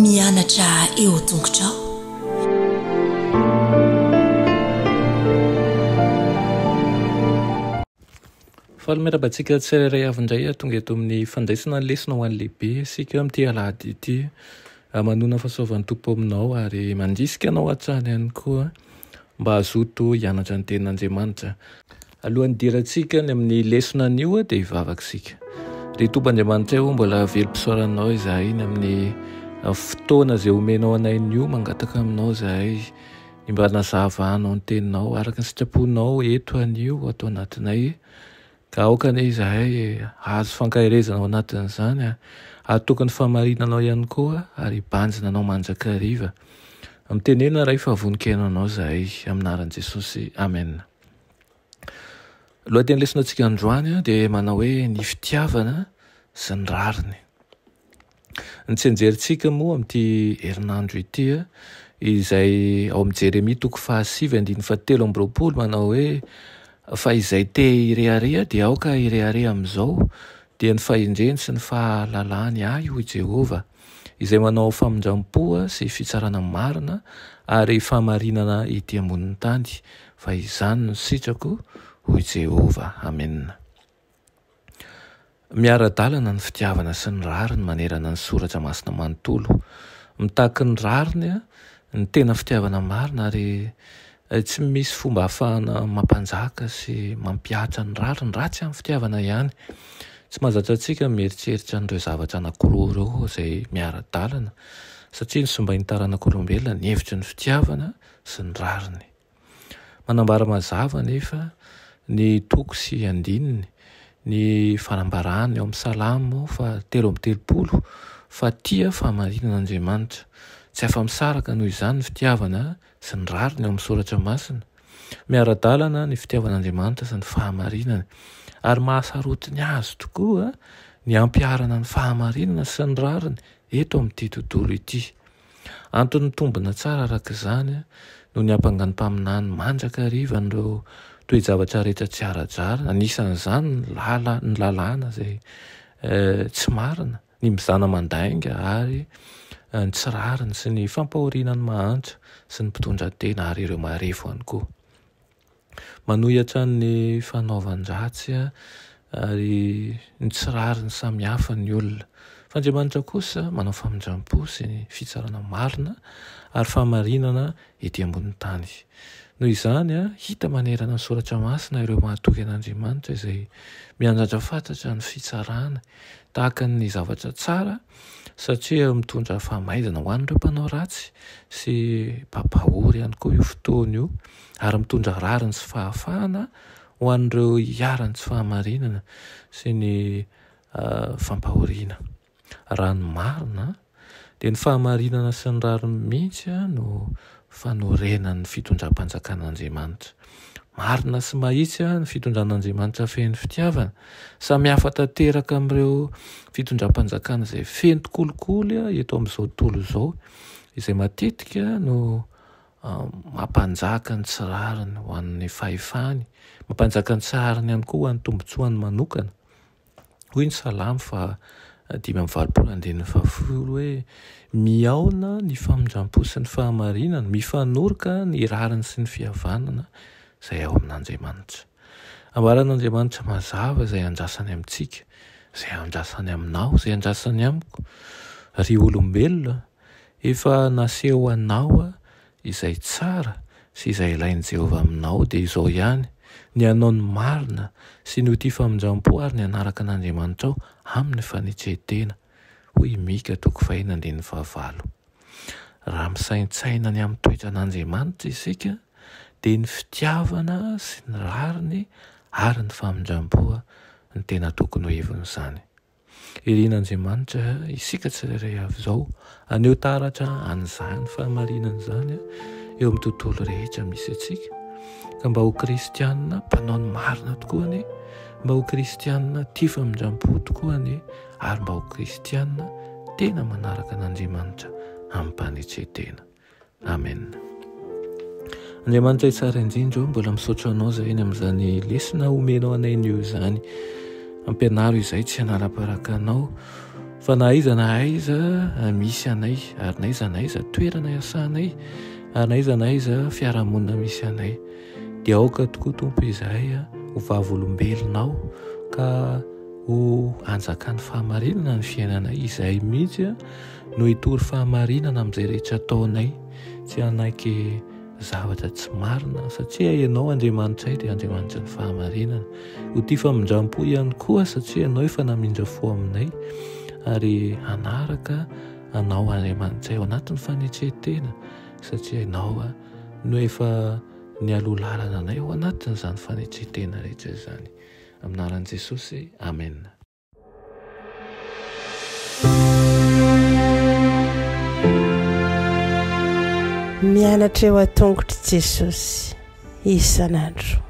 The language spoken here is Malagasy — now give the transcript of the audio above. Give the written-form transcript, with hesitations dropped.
mianatra eo tongotrao. Falomerabantsika tsirairay avy-indray tonga eto amin'ny fandraisana ny lesona ho an'ny lehibe sika amin'ity alahady ity. Manona fahasoavan'ny tompo aminao ary mandrisika anao hatrany ihany koa mba hazoto hianatra ny tenin'Andriamanitra. Alohan'ny dirantsika ny amin'ny lesona anio dia hivavaka isika. Ry Tompon'Andriamanitra eo mbola velom-pisaoranao izahay ny amin'ny fotoana izay omenao anay nio mangataka aminao izahay mba nazavahanao ny teninao araka ny sitraponao eto anio atao anatinay. Ka aokana izahay azo fankahirezana ao anatin'izany atokony famarinanao ihany koa ary banjina anao manjakariva. Amitenena ray favonikenanao izahay aminaran'i Jesosy. Amen. Lohateny lesona antsika androany dia manao hoe ny fitiavana sy ny rariny. Ny tsenjerintsika moa amin'ity herinandro ity izay ao amin'ny Jeremia 7:7 manao hoe fa izay te irearea dia aoka irearea amin'izao dia ny fahendreny sy ny fahalalany ahy hoy Jehova, izay manao famindram-po sy fitsarana marina ary famarinana ety ambonin'ny tany, fa izany no sitrako hoy Jehova. Amen. Miara-dalana ny fitiavana sy ny rariny manerana ny soratra masina manontolo. Mitaky ny rariny ny tena fitiavana marina ary tsy misy fomba ahafahana mampanjaka sy mampiatra ny rariny raha tsy amin'ny fitiavana ihany. Tsy mahazatra antsika mieritreritra an'ireo zavatra anankiroa ireo izay miara-dalana satria ny sombain'ny taranak'olombelona ny hevitry ny fitiavana sy ny rariny. Manambara mazava nefa ny toko sy andininy ny fanambarany ao amin'ny Salamo 3:30 fa tia fahamarinan'Andriamanitra. Tsy afa-misaraka noho izany ny fitiavana sy ny rariny ao amin'ny soratra masina. Miara-dalana ny fitiavan'Andriamanitra sy ny fahamarinana ary mahasarotiny azy tokoa ny ampiarana ny fahamarinana sy ny rariny eto amin'ity tontolo ity. Antony tombona tsara araka izany no ny ampanganim-paminany manjakariva n'ireo toe-javatra rehetra tsy ara-drara, anisan'izany ny lalàna izay tsy marina, ny mizana mandainga ary ny tsy rariny sy ny fampahorinany mahantra sy ny mpitondra tena ary ireo marefo ihany koa. Manohitra ny fanaovan-dratsy ary ny tsy rariny samihafa ny olona. Fa Andriamanitra kosa manao famindram-po sy ny fitsarana marina ary fahamarinana ety ambonin'ny tany. Noho izany hita manerana ny soratra masina ireo mahatoky an'Andriamanitra izay miandratra fantatra ny fitsarana tahaka ny zavatra tsara satria mitondra fahamaizana ho an'ireo mpanao ratsy sy mpampahory ihany koa io fotoana io, ary mitondra rariny sy fahafahana ho an'ireo hiarany tsy fahamarinana sy ny fampahoriana. Raha ny marina dia ny fahamarinana sy ny rariny mihitsy no fanorenan'ny fitondram-panjakan'Andriamanitra. Marina sy mahitsy ny fitondran'Andriamanitra feno fitiavana, samy hafa tanteraka amin'ireo fitondram-panjakana izay feno kolikoly eto amin'izao tontolo izao, izay matetika no mampanjaka ny tsy rariny ho an'ny fahefany, mampanjaka ny tsy rariny ihany koa ho an'ny tombotsoany manokana. Hoy ny Salamo 5:20 hoe miaona ny famindram-po sy ny fahamarinana, mifanoroka ny rariny sy ny fihavanana izay ao amin'Andriamanitra. Ambaran'Andriamanitra mazava izay andrasany amintsika, izay andrasany aminao, izay andrasany amiko. Ry olombelona, efa naseho anao izay tsara sy izay ilain'i Jehova aminao dia izao ihany: ny hanao ny marina sy ny ho tia famindram-po ary ny hanaraka an'Andriamanitra ao amin'ny fanetsetena. Hoy Mika 4:9. Raha misaintsaina ny amin'ny toetra an'Andriamanitra isika dia ny fitiavana sy ny rariny ary ny famindram-po ny tena tokony ho hevon'izany. Irian'Andriamanitra isika tsirairay avy izao aneo taratra an'izany fahamarinana izany eo amin'ny tontolo rehetra misy atsika, ka mba ho kristianina mpanao ny marina tokoa anie, mba ho kristianina tia famindram-po tokoa anie, ary mba ho kristianina tena manaraka an'Andriamanitra amin'ny mpanetsetena. Amen. Andriamanitra tsara indrindra mbola misaotra anao izay eny amin'izany lesona omenao anay nio izany. Ampianaro izay tsy hanala-paraka anao fa na aiza misy anay ary na aiza toerana iasanay ary na aiza fiarahamonina misy anay dia aoka tokoa tompo izahay ho vavolombelonao ka ho anjaka ny fahamarinana ny fiainanay izahay mihitsy no hitory fahamarinana amin'izay rehetra ataonay tsy hanaiky zavatra tsy marina satria ianao Andriamanitray dia Andriamanitra ny fahamarinana ho tia famindram-po ihany koa satria ianao efa namindra fo aminay ary hanaraka anao Andriamanitray ao anatin'ny fanetretena satria ianao no efa nialolalana anay ao anatin'izany fanetretena rehetra izany aminaran'i Jesosy amen. Mianatra eo an-tongotra Jesosy isan'andro.